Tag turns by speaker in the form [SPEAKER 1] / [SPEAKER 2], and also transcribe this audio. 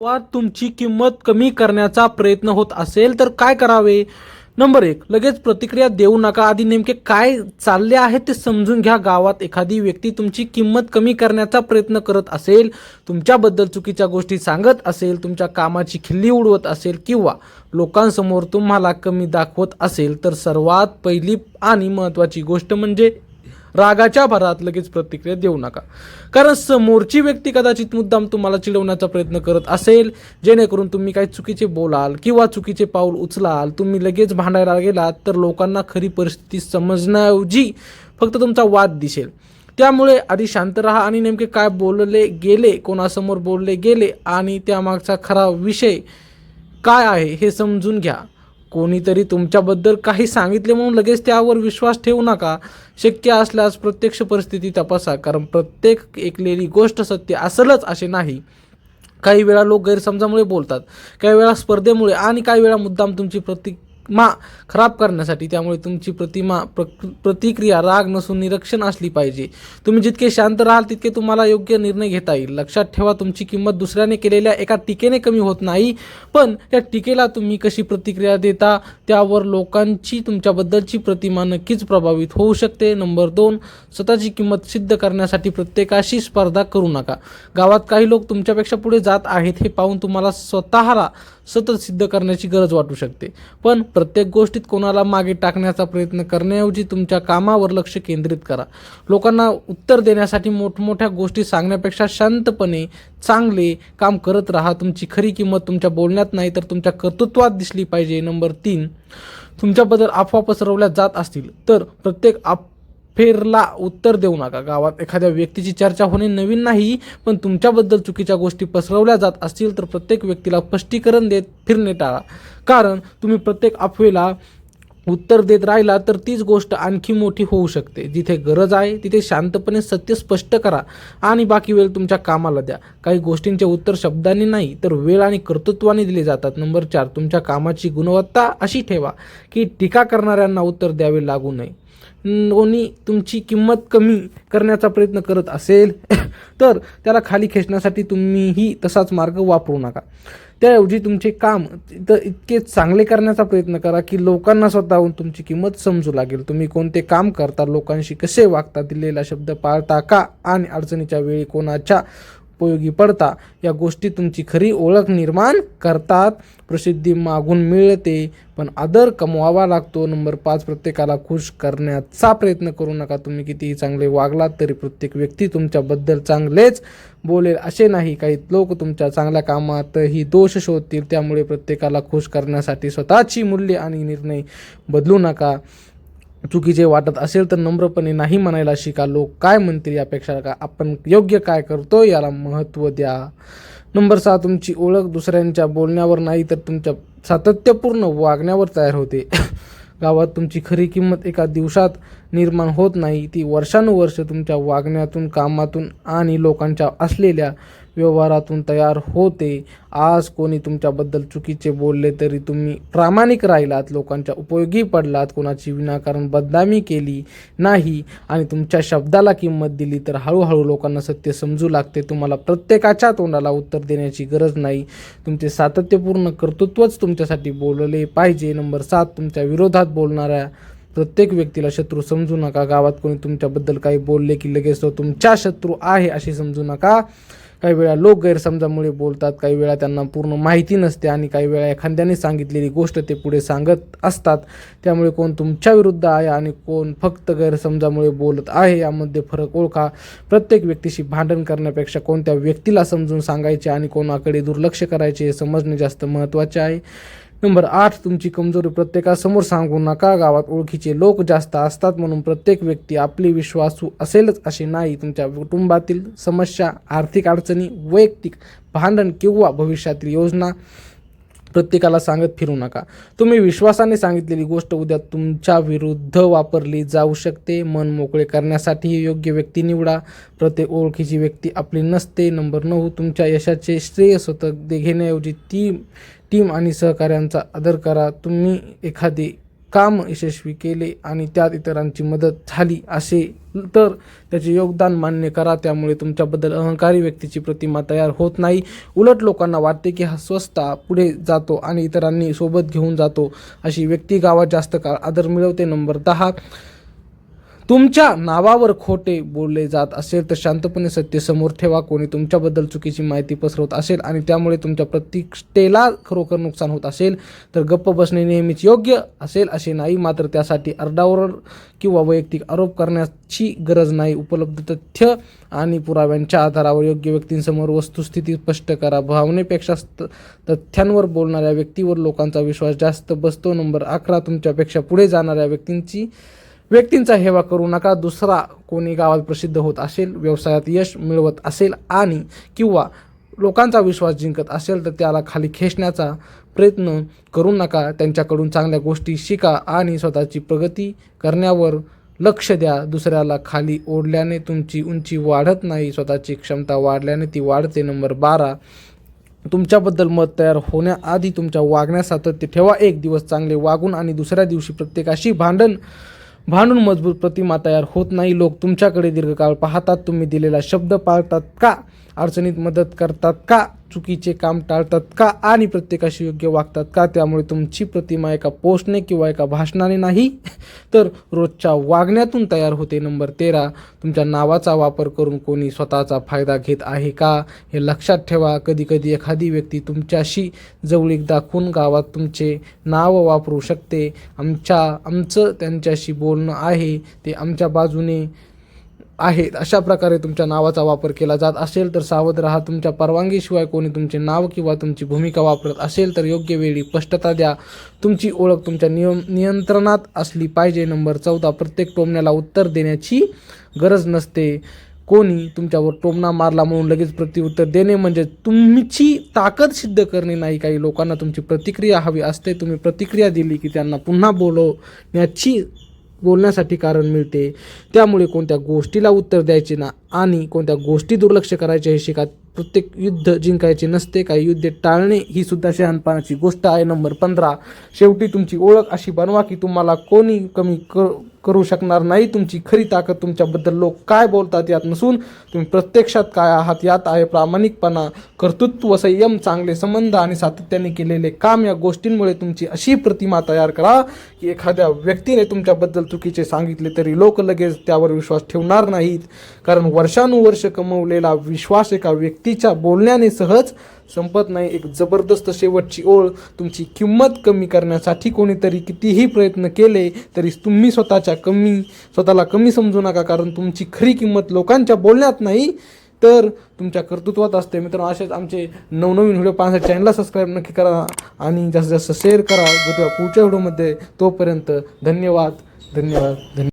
[SPEAKER 1] वा तुमची किंमत कमी करण्याचा प्रयत्न होत असेल तर काय करावे? नंबर 1, लगेच प्रतिक्रिया देऊ नका. आधी नेमके काय चालले आहे ते समजून घ्या. गावात एखादी व्यक्ती तुमची किंमत कमी करण्याचा प्रयत्न करत असेल, तुमच्याबद्दल चुकीच्या गोष्टी सांगत असेल, तुमच्या कामाची खिल्ली उडवत असेल किंवा लोकांसमोर तुम्हाला कमी दाखवत असेल, तर सर्वात पहिली आणि महत्त्वाची गोष्ट म्हणजे रागाच्या भरात लगेच प्रतिक्रिया देऊ नका. कारण समोरची व्यक्ती कदाचित मुद्दाम तुम्हाला चिडवण्याचा प्रयत्न करत असेल, जेणेकरून तुम्ही काही चुकीचे बोलाल किंवा चुकीचे पाऊल उचलाल. तुम्ही लगेच भांडायला गेलात तर लोकांना खरी परिस्थिती समजण्याऐवजी फक्त तुमचा वाद दिसेल. त्यामुळे आधी शांत राहा आणि नेमके काय बोलले गेले, कोणासमोर बोलले गेले आणि त्यामागचा खरा विषय काय आहे हे समजून घ्या. कोणीतरी तुमच्याबद्दल काही सांगितले म्हणून लगेच त्यावर विश्वास ठेवू नका. शक्य असल्यास प्रत्यक्ष परिस्थिती तपासा, कारण प्रत्येक ऐकलेली गोष्ट सत्य असेलच असे नाही. काही वेळा लोक गैरसमजामुळे बोलतात, काही वेळा स्पर्धेमुळे आणि काही वेळा मुद्दाम तुमची प्रतिमा खराब करण्यासाठी. त्यामुळे तुमची प्रतिक्रिया राग नसून निरीक्षण असली पाहिजे. तुम्ही जितके शांत राहाल तितके तुम्हाला योग्य निर्णय घेता येईल. लक्षात ठेवा, तुमची किंमत दुसऱ्याने केलेल्या एका टीकेने कमी होत नाही, पण त्या टीकेला तुम्ही कशी प्रतिक्रिया देता त्यावर लोकांची तुमच्याबद्दलची प्रतिमा नक्कीच प्रभावित होऊ शकते. नंबर 2, स्वतःची किंमत सिद्ध करण्यासाठी प्रत्येकाशी स्पर्धा करू नका. गावात काही लोक तुमच्यापेक्षा पुढे जात आहेत हे पाहून तुम्हाला स्वतःला सतत सिद्ध करण्याची गरज वाटू शकते, पण प्रत्येक गोष्टीत कोणाला मागे टाकण्याचा प्रयत्न करण्याऐवजी तुमच्या कामावर लक्ष केंद्रित करा. लोकांना उत्तर देण्यासाठी मोठमोठ्या गोष्टी सांगण्यापेक्षा शांतपणे चांगले काम करत राहा. तुमची खरी किंमत तुमच्या बोलण्यात नाही तर तुमच्या कर्तृत्वात दिसली पाहिजे. नंबर 3, तुमच्याबद्दल अफवा पसरवल्या जात असतील तर प्रत्येक फेरला उत्तर देऊ नका. गावात एखाद्या व्यक्तीची चर्चा होणे नवीन नाही, पण तुमच्याबद्दल चुकीच्या गोष्टी पसरवल्या जात असतील तर प्रत्येक व्यक्तीला स्पष्टीकरण देत फिरणे टाळा. कारण तुम्ही प्रत्येक अफवेला उत्तर देत राहिला तर तीच गोष्ट आणखी मोठी होऊ शकते. जिथे गरज आहे तिथे शांतपणे सत्य स्पष्ट करा आणि बाकी वेळ तुमच्या कामाला द्या. काही गोष्टींचे उत्तर शब्दांनी नाही तर वेळ आणि कर्तृत्वाने दिले जातात. नंबर 4, तुमच्या कामाची गुणवत्ता अशी ठेवा की टीका करणाऱ्यांना उत्तर द्यावे लागू नये. कोणी तुमची किंमत कमी करण्याचा प्रयत्न करत असेल तर त्याला खाली खेचण्यासाठी तुम्हीही तसाच मार्ग वापरू नका. त्याऐवजी तुमचे काम इतके चांगले करण्याचा प्रयत्न करा की लोकांना स्वतःहून तुमची किंमत समजू लागेल. तुम्ही कोणते काम करता, लोकांशी कसे वागता, दिलेला शब्द पाळता का आणि अडचणीच्या वेळी कोणाच्या उपयोगी पडता, या गोष्टी तुमची खरी ओळख निर्माण करतात. प्रसिद्धी मागून मिळते पण आदर कमवावा लागतो. नंबर 5, प्रत्येकाला खुश करण्याचा प्रयत्न करू नका. तुम्ही कितीही चांगले वागलात तरी प्रत्येक व्यक्ती तुमच्याबद्दल चांगलेच बोलेल असे नाही. काही लोक तुमच्या चांगल्या कामातही दोष शोधतील. त्यामुळे प्रत्येकाला खुश करण्यासाठी स्वतःची मूल्ये आणि निर्णय बदलू नका. चुकीचे वाटत असेल तर नम्रपणे नाही म्हणायला शिका. लोक काय म्हणतील यापेक्षा का आपण योग्य काय करतो याला महत्त्व द्या. नंबर 6, तुमची ओळख दुसऱ्यांच्या बोलण्यावर नाही तर तुमच्या सातत्यपूर्ण वागण्यावर तयार होते. गावात तुमची खरी किंमत एका दिवसात निर्माण होत नाही, ती वर्षानुवर्ष तुमच्या वागण्यातून, कामातून आणि लोकांच्या असलेल्या व्यवहारातून तयार होते. आज कोणी तुमच्याबद्दल चुकीचे बोलले तरी तुम्ही प्रामाणिक राहिलात, लोकांच्या उपयोगी पडलात, कोणाची विनाकारण बदनामी केली नाही आणि तुमच्या शब्दाला किंमत दिली तर हळूहळू लोकांना सत्य समजू लागते. तुम्हाला प्रत्येकाच्या तोंडाला उत्तर देण्याची गरज नाही. तुमचे सातत्यपूर्ण कर्तृत्वच तुमच्यासाठी बोलले पाहिजे. नंबर 7, तुमच्या विरोधात बोलणाऱ्या प्रत्येक व्यक्तीला शत्रू समजू नका. गावात कोणी तुमच्याबद्दल काही बोलले की लगेच तो तुमचा शत्रू आहे असे समजू नका. काही वेळा लोक गैरसमजामुळे बोलतात, काही वेळा त्यांना पूर्ण माहिती नसते आणि काही वेळा एखाद्याने सांगितलेली गोष्ट ते पुढे सांगत असतात. त्यामुळे कोण तुमच्या विरुद्ध आहे आणि कोण फक्त गैरसमजामुळे बोलत आहे यामध्ये फरक ओळखा. प्रत्येक व्यक्तीशी भांडण करण्यापेक्षा कोणत्या व्यक्तीला समजून सांगायचे आणि कोणाकडे दुर्लक्ष करायचे हे समजणे जास्त महत्त्वाचे आहे. नंबर 8, तुमची कमजोरी प्रत्येकासमोर सांगू नका. गावात ओळखीचे लोक जास्त असतात म्हणून प्रत्येक व्यक्ती आपली विश्वासू असेलच असे नाही. तुमच्या कुटुंबातील समस्या, आर्थिक अडचणी, वैयक्तिक भांडण किंवा भविष्यातील योजना प्रत्येकाला सांगत फिरू नका. तुम्ही विश्वासाने सांगितलेली गोष्ट उद्या तुमच्या विरुद्ध वापरली जाऊ शकते. मन मोकळे करण्यासाठी योग्य व्यक्ती निवडा. प्रत्येक ओळखीची व्यक्ती आपली नसते. नंबर 9, तुमच्या यशाचे श्रेय स्वतः घेण्याऐवजी टीम आणि सहकाऱ्यांचा आदर करा. तुम्ही एखादे काम यशस्वी केले आणि त्यात इतरांची मदत झाली असेल तर त्याचे योगदान मान्य करा. त्यामुळे तुमच्याबद्दल अहंकारी व्यक्तीची प्रतिमा तयार होत नाही. उलट लोकांना वाटते की हा स्वतः पुढे जातो आणि इतरांनी सोबत घेऊन जातो. अशी व्यक्ती गावात जास्त काळ आदर मिळवते. नंबर 10, तुमच्या नावावर खोटे बोलले जात असेल तर शांतपणे सत्य समोर ठेवा. कोणी तुमच्याबद्दल चुकीची माहिती पसरवत असेल आणि त्यामुळे तुमच्या प्रतिष्ठेला खरोखर नुकसान होत असेल तर गप्प बसणे नेहमीच योग्य असेल असे नाही. मात्र त्यासाठी आरडाओरड किंवा वैयक्तिक आरोप करण्याची गरज नाही. उपलब्ध तथ्य आणि पुराव्यांच्या आधारावर योग्य व्यक्तींसमोर वस्तुस्थिती स्पष्ट करा. भावनेपेक्षा तथ्यांवर बोलणाऱ्या व्यक्तीवर लोकांचा विश्वास जास्त बसतो. नंबर 11, तुमच्यापेक्षा पुढे जाणाऱ्या व्यक्तींचा हेवा करू नका. दुसरा कोणी गावात प्रसिद्ध होत असेल, व्यवसायात यश मिळवत असेल आणि किंवा लोकांचा विश्वास जिंकत असेल तर त्याला खाली खेचण्याचा प्रयत्न करू नका. त्यांच्याकडून चांगल्या गोष्टी शिका आणि स्वतःची प्रगती करण्यावर लक्ष द्या. दुसऱ्याला खाली ओढल्याने तुमची उंची वाढत नाही, स्वतःची क्षमता वाढल्याने ती वाढते. नंबर 12, तुमच्याबद्दल मत तयार होण्याआधी तुमच्या वागण्यात सातत्य ठेवा. एक दिवस चांगले वागून आणि दुसऱ्या दिवशी प्रत्येकाशी भांडून मजबूत प्रतिमा तयार होत नाही. लोक तुमच्याकडे दीर्घकाळ पाहतात. तुम्ही दिलेला शब्द पाळतात का? अडचणीत मदत करतात का? चुकीचे काम टाळतात का? आणि प्रत्येकाशी योग्य वागतात का? त्यामुळे तुमची प्रतिमा एका पोस्टने किंवा एका भाषणाने नाही तर रोजच्या वागण्यातून तयार होते. नंबर 13, तुमच्या नावाचा वापर करून कोणी स्वतःचा फायदा घेत आहे का हे लक्षात ठेवा. कधीकधी एखादी व्यक्ती तुमच्याशी जवळीक दाखवून गावात तुमचे नाव वापरू शकते. आमचं त्यांच्याशी बोलणं आहे, ते आमच्या बाजूने आहेत अशा प्रकारे तुमच्या नावाचा वापर केला जात असेल तर सावध राहा. तुमच्या परवानगीशिवाय कोणी तुमचे नाव किंवा तुमची भूमिका वापरत असेल तर योग्य वेळी स्पष्टता द्या. तुमची ओळख तुमच्या नियंत्रणात असली पाहिजे. नंबर 14, प्रत्येक टोमण्याला उत्तर देण्याची गरज नसते. कोणी तुमच्यावर टोमणा मारला म्हणून लगेच प्रत्युत्तर देणे म्हणजे तुमची ताकद सिद्ध करणे नाही. काही लोकांना तुमची प्रतिक्रिया हवी असते. तुम्ही प्रतिक्रिया दिली की त्यांना पुन्हा बोलण्यासाठी कारण मिळते. त्यामुळे कोणत्या गोष्टीला उत्तर द्यायचे ना आणि कोणत्या गोष्टी दुर्लक्ष करायचे हे शिका. प्रत्येक युद्ध जिंकायचे नसते, काही युद्ध टाळणे ही सुद्धा शहाणपणाची गोष्ट आहे. नंबर 15, शेवटी तुमची ओळख अशी बनवा की तुम्हाला कोणी कमी करू शकणार नाही. तुमची खरी ताकद तुमच्याबद्दल लोक काय बोलतात यात नसून तुम्ही प्रत्यक्षात काय आहात यात आहे. प्रामाणिकपणा, कर्तृत्व, संयम, चांगले संबंध आणि सातत्याने केलेले काम या गोष्टींमुळे तुमची अशी प्रतिमा तयार करा की एखाद्या व्यक्तीने तुमच्याबद्दल चुकीचे सांगितले तरी लोक लगेच त्यावर विश्वास ठेवणार नाहीत. कारण वर्षानुवर्ष कमवलेला विश्वास एका व्यक्तीच्या बोलण्याने सहज संपत नाही. एक जबरदस्त शेवटची ओळ, तुमची किंमत कमी करण्यासाठी कोणीतरी कितीही प्रयत्न केले तरी तुम्ही स्वतःला कमी समजू नका. कारण तुमची खरी किंमत लोकांच्या बोलण्यात नाही तर तुमच्या कर्तृत्वात असते. मित्रांनो, असेच आमचे नवनवीन व्हिडिओ पाहण्यासाठी चॅनलला सबस्क्राईब नक्की करा आणि जास्तीत जास्त शेअर करा. भेटूया पुढच्या व्हिडिओमध्ये. तोपर्यंत धन्यवाद.